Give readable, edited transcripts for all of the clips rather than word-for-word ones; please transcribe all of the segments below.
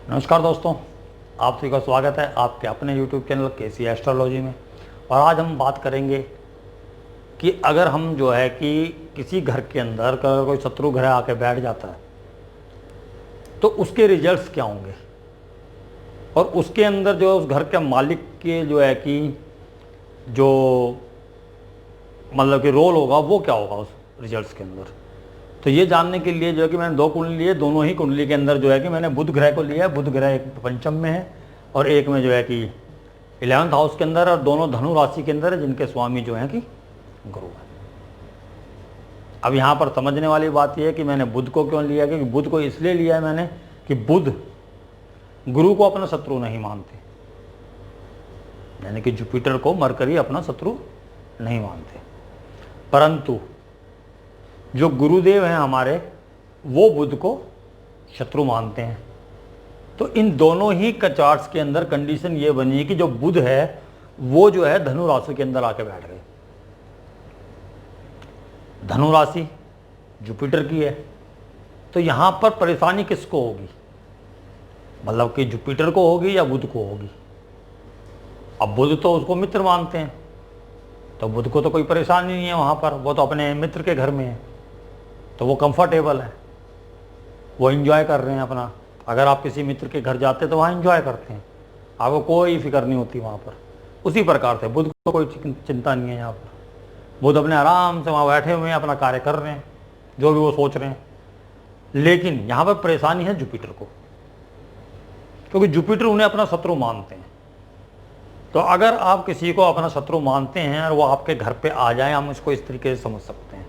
नमस्कार दोस्तों, आप सभी का स्वागत है आपके अपने YouTube चैनल केसी एस्ट्रोलॉजी में। और आज हम बात करेंगे कि अगर हम जो है कि किसी घर के अंदर कोई शत्रु ग्रह आके बैठ जाता है तो उसके रिजल्ट्स क्या होंगे, और उसके अंदर जो उस घर के मालिक के जो है कि जो मतलब कि रोल होगा वो क्या होगा उस रिजल्ट्स के अंदर। तो ये जानने के लिए जो है कि मैंने दो कुंडली लिए, दोनों ही कुंडली के अंदर जो है कि मैंने बुध ग्रह को लिया है। बुध ग्रह एक पंचम में है और एक में जो है कि 11th हाउस के अंदर, और दोनों धनु राशि के अंदर है, जिनके स्वामी जो है कि गुरु है। अब यहाँ पर समझने वाली बात यह है कि मैंने बुध को क्यों लिया, क्योंकि बुध को इसलिए लिया है मैंने कि बुध गुरु को अपना शत्रु नहीं मानते, यानी कि जुपिटर को मरकरी अपना शत्रु नहीं मानते, परंतु जो गुरुदेव हैं हमारे वो बुध को शत्रु मानते हैं। तो इन दोनों ही चार्ट्स के अंदर कंडीशन ये बनी है कि जो बुध है वो जो है धनु राशि के अंदर आके बैठ गए। धनु राशि जुपिटर की है, तो यहां पर परेशानी किसको होगी, मतलब कि जुपिटर को होगी या बुध को होगी। अब बुध तो उसको मित्र मानते हैं, तो बुध को तो कोई परेशानी नहीं है वहां पर, वो तो अपने मित्र के घर में है, तो वो कंफर्टेबल है, वो एंजॉय कर रहे हैं अपना। अगर आप किसी मित्र के घर जाते हैं तो वहाँ एंजॉय करते हैं, आपको कोई फिक्र नहीं होती वहाँ पर। उसी प्रकार से बुध को कोई चिंता नहीं है यहाँ पर, बुध अपने आराम से वहाँ बैठे हुए हैं, अपना कार्य कर रहे हैं, जो भी वो सोच रहे हैं। लेकिन यहाँ पर परेशानी है जुपिटर को, क्योंकि जुपिटर उन्हें अपना शत्रु मानते हैं। तो अगर आप किसी को अपना शत्रु मानते हैं और वो आपके घर पे आ जाए, हम इसको इस तरीके से समझ सकते हैं,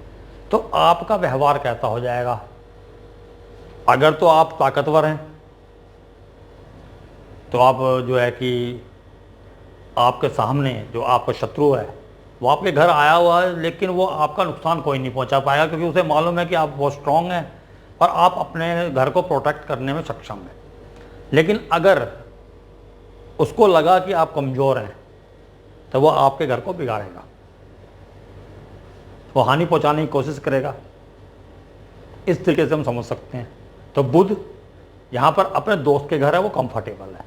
तो आपका व्यवहार कैसा हो जाएगा। अगर तो आप ताकतवर हैं तो आप जो है कि आपके सामने जो आपका शत्रु है वो आपके घर आया हुआ है, लेकिन वो आपका नुकसान कोई नहीं पहुंचा पाएगा, क्योंकि उसे मालूम है कि आप बहुत स्ट्रांग हैं और आप अपने घर को प्रोटेक्ट करने में सक्षम हैं। लेकिन अगर उसको लगा कि आप कमज़ोर हैं तो वो आपके घर को बिगाड़ेगा, वो हानि पहुंचाने की कोशिश करेगा। इस तरीके से हम समझ सकते हैं। तो बुध यहाँ पर अपने दोस्त के घर है, वो कंफर्टेबल है,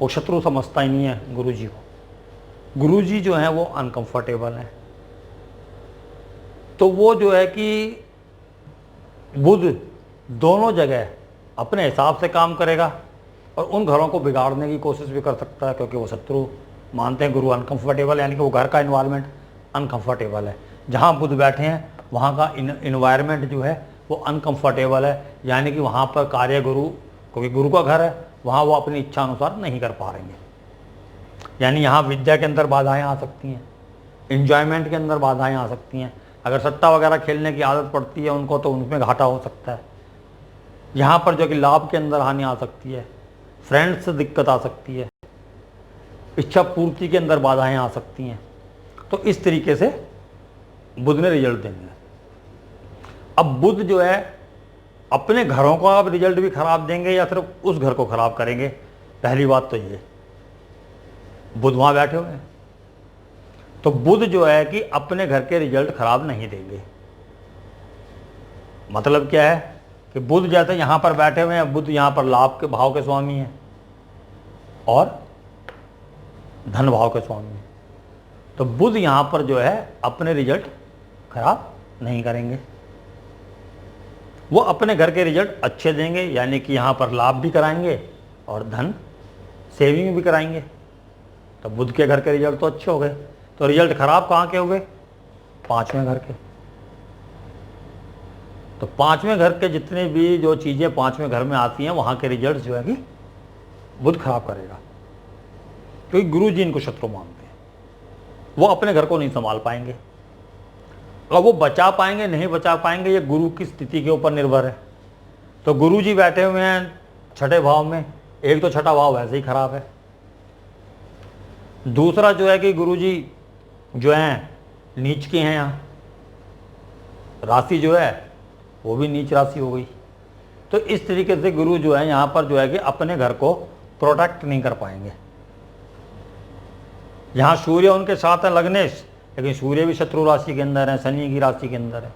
वो शत्रु समझता ही नहीं है गुरु जी को। गुरु जी जो है वो अनकंफर्टेबल है, तो वो जो है कि बुध दोनों जगह अपने हिसाब से काम करेगा और उन घरों को बिगाड़ने की कोशिश भी कर सकता है, क्योंकि वो शत्रु मानते हैं। गुरु अनकंफर्टेबल, यानी कि वो घर का इन्वायरमेंट अनकंफर्टेबल है। जहाँ बुध बैठे हैं वहाँ का इन्वायरमेंट जो है वो अनकंफर्टेबल है, यानी कि वहाँ पर कार्य गुरु, क्योंकि गुरु का घर है, वहाँ वो अपनी इच्छा अनुसार नहीं कर पा रहे हैं। यानी यहाँ विद्या के अंदर बाधाएं आ सकती हैं, एंजॉयमेंट के अंदर बाधाएं आ सकती हैं। अगर सट्टा वगैरह खेलने की आदत पड़ती है उनको, तो उनमें घाटा हो सकता है। यहाँ पर जो कि लाभ के अंदर हानि आ सकती है, फ्रेंड्स से दिक्कत आ सकती है, इच्छा पूर्ति के अंदर बाधाएं आ सकती हैं। तो इस तरीके से बुध ने रिजल्ट देंगे। अब बुध जो है अपने घरों का अब रिजल्ट भी खराब देंगे या सिर्फ उस घर को खराब करेंगे। पहली बात तो ये, बुध वहां बैठे हुए हैं, तो बुध जो है कि अपने घर के रिजल्ट खराब नहीं देंगे। मतलब क्या है कि बुध जैसे यहां पर बैठे हुए हैं, बुध यहां पर लाभ के भाव के स्वामी हैं और धन भाव के स्वामी हैं, तो बुध यहां पर जो है अपने रिजल्ट खराब नहीं करेंगे। वो अपने घर के रिजल्ट अच्छे देंगे, यानी कि यहाँ पर लाभ भी कराएंगे और धन सेविंग भी कराएंगे। तो बुध के घर के रिजल्ट तो अच्छे हो गए। तो रिजल्ट खराब कहाँ के हो गए, 5वें घर के। तो 5वें घर के जितने भी जो चीज़ें 5वें घर में आती हैं, वहाँ के रिजल्ट जो है कि बुध खराब करेगा, क्योंकि गुरु जी इनको शत्रु मानते हैं। वो अपने घर को नहीं संभाल पाएंगे, और वो बचा पाएंगे नहीं बचा पाएंगे ये गुरु की स्थिति के ऊपर निर्भर है। तो गुरु जी बैठे हुए हैं 6ठे भाव में, एक तो 6ठा भाव वैसे ही खराब है, दूसरा जो है कि गुरु जी जो हैं नीच के हैं, यहाँ राशि जो है वो भी नीच राशि हो गई। तो इस तरीके से गुरु जो है यहाँ पर जो है कि अपने घर को प्रोटेक्ट नहीं कर पाएंगे। यहाँ सूर्य उनके साथ है लग्नेश, लेकिन सूर्य भी शत्रु राशि के अंदर है, शनि की राशि के अंदर है,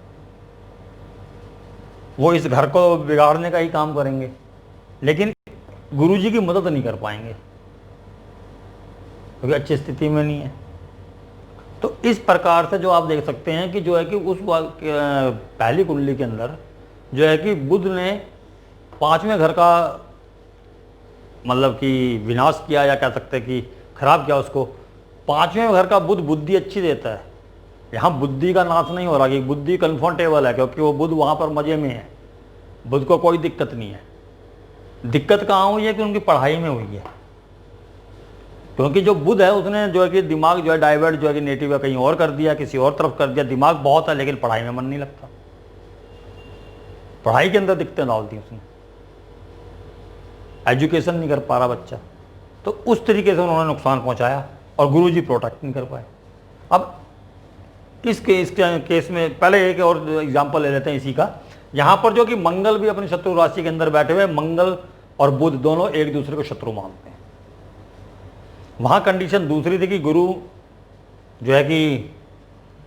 वो इस घर को बिगाड़ने का ही काम करेंगे, लेकिन गुरुजी की मदद नहीं कर पाएंगे क्योंकि अच्छी स्थिति में नहीं है। तो इस प्रकार से जो आप देख सकते हैं कि जो है कि उस पहली कुंडली के अंदर जो है कि बुध ने 5वें घर का मतलब कि विनाश किया, या कह सकते हैं कि खराब किया उसको। 5वें घर का बुध बुद्धि अच्छी देता है, यहाँ बुद्धि का नाश नहीं हो रहा कि बुद्धि कंफर्टेबल है, क्योंकि वो बुध वहाँ पर मजे में है, बुध को कोई दिक्कत नहीं है। दिक्कत कहाँ हुई है कि उनकी पढ़ाई में हुई है, क्योंकि जो बुध है उसने जो है कि दिमाग जो है डाइवर्ट जो है कि नेटिव का कहीं और कर दिया, किसी और तरफ कर दिया। दिमाग बहुत है लेकिन पढ़ाई में मन नहीं लगता, पढ़ाई के अंदर दिक्कतें डाल दी उसने, एजुकेशन नहीं कर पा रहा बच्चा। तो उस तरीके से उन्होंने नुकसान पहुंचाया और गुरुजी प्रोटेक्ट नहीं कर पाए। अब इस केस में पहले एक और एग्जांपल ले लेते हैं इसी का। यहाँ पर जो कि मंगल भी अपनी शत्रु राशि के अंदर बैठे हुए, मंगल और बुध दोनों एक दूसरे को शत्रु मानते हैं। वहाँ कंडीशन दूसरी थी कि गुरु जो है कि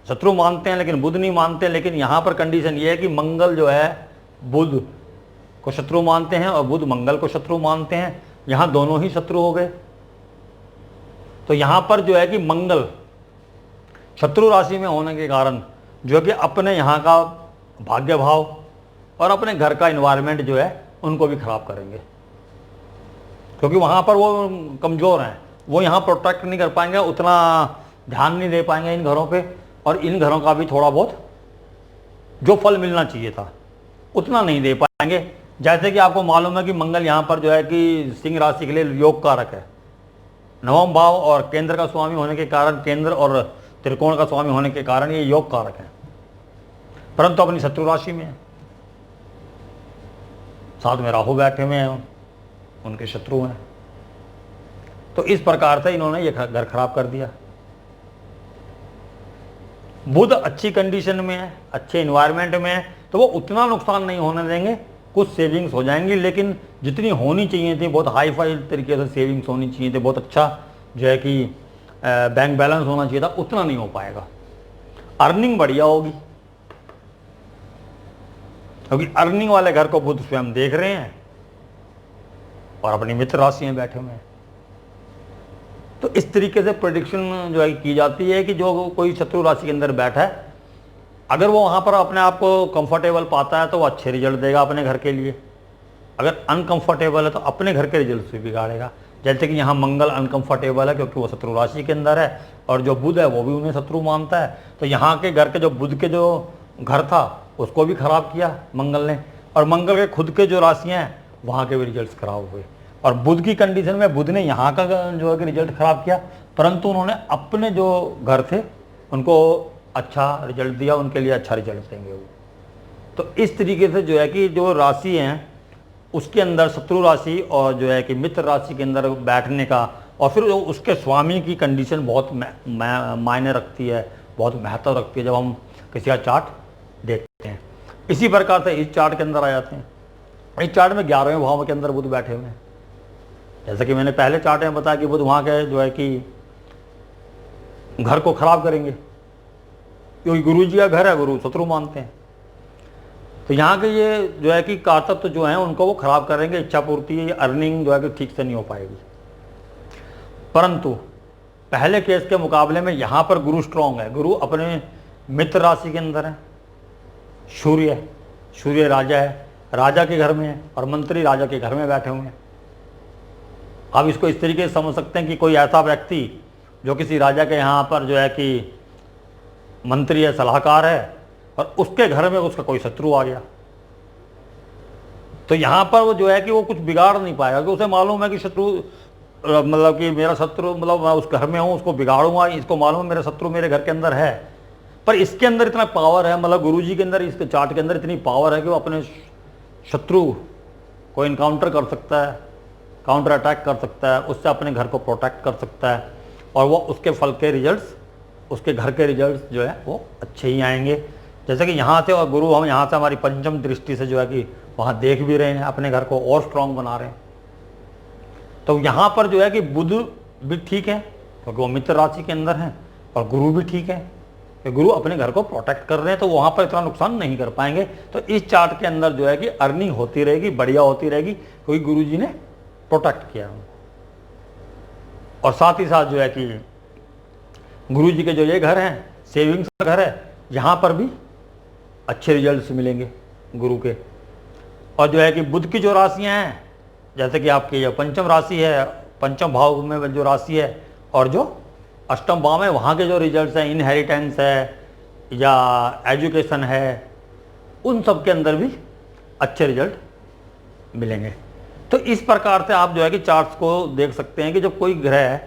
शत्रु मानते हैं लेकिन बुध नहीं मानते, लेकिन यहाँ पर कंडीशन ये है कि मंगल जो है बुध को शत्रु मानते हैं और बुध मंगल को शत्रु मानते हैं। यहाँ दोनों ही शत्रु हो गए। तो यहाँ पर जो है कि मंगल शत्रु राशि में होने के कारण जो है कि अपने यहाँ का भाग्य भाव और अपने घर का इन्वायरमेंट जो है उनको भी खराब करेंगे, क्योंकि वहाँ पर वो कमज़ोर हैं, वो यहाँ प्रोटेक्ट नहीं कर पाएंगे, उतना ध्यान नहीं दे पाएंगे इन घरों पे, और इन घरों का भी थोड़ा बहुत जो फल मिलना चाहिए था उतना नहीं दे पाएंगे। जैसे कि आपको मालूम है कि मंगल यहाँ पर जो है कि सिंह राशि के लिए योग कारक है, नवम भाव और केंद्र का स्वामी होने के कारण, केंद्र और त्रिकोण का स्वामी होने के कारण ये योग कारक है, परंतु अपनी शत्रु राशि में है। साथ में राहु बैठे हुए हैं, उनके शत्रु हैं। तो इस प्रकार से इन्होंने ये घर खराब कर दिया। बुध अच्छी कंडीशन में है, अच्छे इन्वायरमेंट में है, तो वो उतना नुकसान नहीं होने देंगे, कुछ सेविंग्स हो जाएंगी, लेकिन जितनी होनी चाहिए थी, बहुत हाई फाई तरीके से सेविंग्स होनी चाहिए थी, बहुत अच्छा जो है कि बैंक बैलेंस होना चाहिए था, उतना नहीं हो पाएगा। अर्निंग बढ़िया होगी, क्योंकि अर्निंग वाले घर को बुध स्वयं देख रहे हैं और अपनी मित्र राशि में बैठे हुए हैं। तो इस तरीके से प्रेडिक्शन जो है की जाती है कि जो कोई शत्रु राशि के अंदर बैठा है, अगर वो वहाँ पर अपने आप को कंफर्टेबल पाता है तो वो अच्छे रिजल्ट देगा अपने घर के लिए, अगर अनकंफर्टेबल है तो अपने घर के रिजल्ट भी बिगाड़ेगा। जैसे कि यहाँ मंगल अनकंफर्टेबल है क्योंकि वो शत्रु राशि के अंदर है, और जो बुध है वो भी उन्हें शत्रु मानता है, तो यहाँ के घर के जो बुध के जो घर था उसको भी खराब किया मंगल ने, और मंगल के खुद के जो राशियाँ हैं वहाँ के भी रिजल्ट खराब हुए। और बुध की कंडीशन में बुध ने यहाँ का जो है कि रिजल्ट खराब किया, परंतु उन्होंने अपने जो घर थे उनको अच्छा रिजल्ट दिया, उनके लिए अच्छा रिजल्ट देंगे वो। तो इस तरीके से जो है कि जो राशि हैं उसके अंदर शत्रु राशि और जो है कि मित्र राशि के अंदर बैठने का, और फिर उसके स्वामी की कंडीशन बहुत मायने रखती है, बहुत महत्व रखती है जब हम किसी का चार्ट देखते हैं। इसी प्रकार से इस चार्ट के अंदर आ जाते हैं। इस चार्ट में 11वें भाव के अंदर बुध बैठे हुए हैं। जैसा कि मैंने पहले चार्ट में बताया कि बुध वहाँ के जो है कि घर को खराब करेंगे, क्योंकि गुरु जी का घर है, गुरु शत्रु मानते हैं। तो यहाँ के ये जो है कि कारतत्व जो हैं उनको वो खराब करेंगे, इच्छा पूर्ति, अर्निंग जो है कि ठीक से नहीं हो पाएगी। परंतु पहले केस के मुकाबले में यहाँ पर गुरु स्ट्रांग है, गुरु अपने मित्र राशि के अंदर है, सूर्य राजा है, राजा के घर में है, और मंत्री राजा के घर में बैठे हुए हैं। आप इसको इस तरीके से समझ सकते हैं कि कोई ऐसा व्यक्ति जो किसी राजा के यहाँ पर जो है कि मंत्री है, सलाहकार है, और उसके घर में उसका कोई शत्रु आ गया, तो यहाँ पर वो जो है कि वो कुछ बिगाड़ नहीं पाएगा, कि उसे मालूम है कि शत्रु मतलब कि मेरा शत्रु मतलब मैं उस घर में हूँ, उसको बिगाड़ूंगा, इसको मालूम है मेरा शत्रु मेरे घर के अंदर है। पर इसके अंदर इतना पावर है, मतलब गुरुजी के अंदर, इसके चार्ट के अंदर इतनी पावर है कि वो अपने शत्रु को इनकाउंटर कर सकता है, काउंटर अटैक कर सकता है, उससे अपने घर को प्रोटेक्ट कर सकता है, और वो उसके फल के रिजल्ट्स, उसके घर के रिजल्ट्स जो है वो अच्छे ही आएंगे। जैसे कि यहाँ से, और गुरु हम यहाँ से हमारी पंचम दृष्टि से जो है कि वहाँ देख भी रहे हैं, अपने घर को और स्ट्रांग बना रहे हैं। तो यहाँ पर जो है कि बुध भी ठीक है क्योंकि वो मित्र राशि के अंदर हैं, और गुरु भी ठीक है कि गुरु अपने घर को प्रोटेक्ट कर रहे हैं तो वहाँ पर इतना नुकसान नहीं कर पाएंगे। तो इस चार्ट के अंदर जो है कि अर्निंग होती रहेगी, बढ़िया होती रहेगी, क्योंकि गुरु जी ने प्रोटेक्ट किया उनको। और साथ ही साथ जो है कि गुरु जी के जो ये घर हैं, सेविंग्स का घर है, यहाँ पर भी अच्छे रिजल्ट्स मिलेंगे गुरु के। और जो है कि बुध की जो राशियाँ हैं, जैसे कि आपकी जो पंचम राशि है, पंचम भाव में जो राशि है, और जो अष्टम भाव में वहाँ के जो रिजल्ट्स हैं, इनहेरिटेंस है या एजुकेशन है, उन सब के अंदर भी अच्छे रिजल्ट मिलेंगे। तो इस प्रकार से आप जो है कि चार्ट्स को देख सकते हैं कि जब कोई ग्रह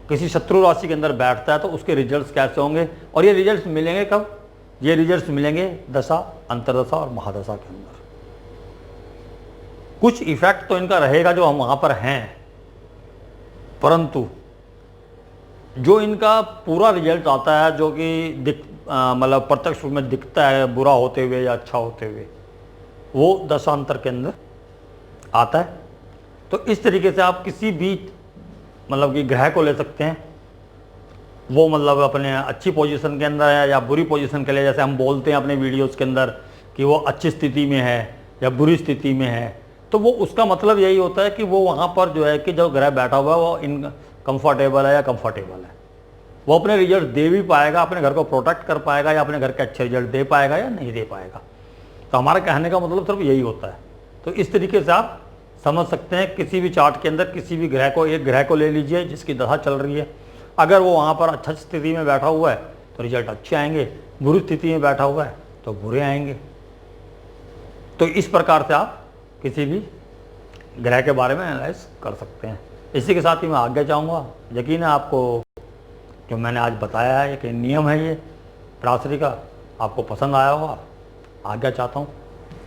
किसी शत्रु राशि के अंदर बैठता है तो उसके रिजल्ट्स कैसे होंगे। और ये रिजल्ट्स मिलेंगे कब? ये रिजल्ट्स मिलेंगे दशा, अंतरदशा और महादशा के अंदर। कुछ इफेक्ट तो इनका रहेगा जो हम वहाँ पर हैं, परंतु जो इनका पूरा रिजल्ट आता है, जो कि मतलब प्रत्यक्ष रूप में दिखता है बुरा होते हुए या अच्छा होते हुए, वो दशांतर के अंदर आता है। तो इस तरीके से आप किसी भी मतलब कि ग्रह को ले सकते हैं, वो मतलब अपने अच्छी पोजीशन के अंदर है या बुरी पोजीशन के लिए, जैसे हम बोलते हैं अपने वीडियोस के अंदर कि वो अच्छी स्थिति में है या बुरी स्थिति में है, तो वो उसका मतलब यही होता है कि वो वहाँ पर जो है कि जो ग्रह बैठा हुआ है वो इन कंफर्टेबल है या कंफर्टेबल है, वो अपने रिजल्ट दे भी पाएगा, अपने घर को प्रोटेक्ट कर पाएगा या अपने घर के अच्छे रिजल्ट दे पाएगा या नहीं दे पाएगा। तो हमारा कहने का मतलब सिर्फ यही होता है। तो इस तरीके से आप समझ सकते हैं किसी भी चार्ट के अंदर किसी भी ग्रह को, एक ग्रह को ले लीजिए जिसकी दशा चल रही है, अगर वो वहाँ पर अच्छा स्थिति में बैठा हुआ है तो रिजल्ट अच्छे आएंगे, बुरी स्थिति में बैठा हुआ है तो बुरे आएंगे। तो इस प्रकार से आप किसी भी ग्रह के बारे में एनालाइज कर सकते हैं। इसी के साथ ही मैं आगे चाहूँगा, यकीन है आपको जो मैंने आज बताया है, एक नियम है ये राशि का, आपको पसंद आया होगा। आज्ञा चाहता हूँ।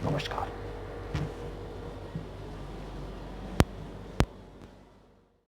नमस्कार।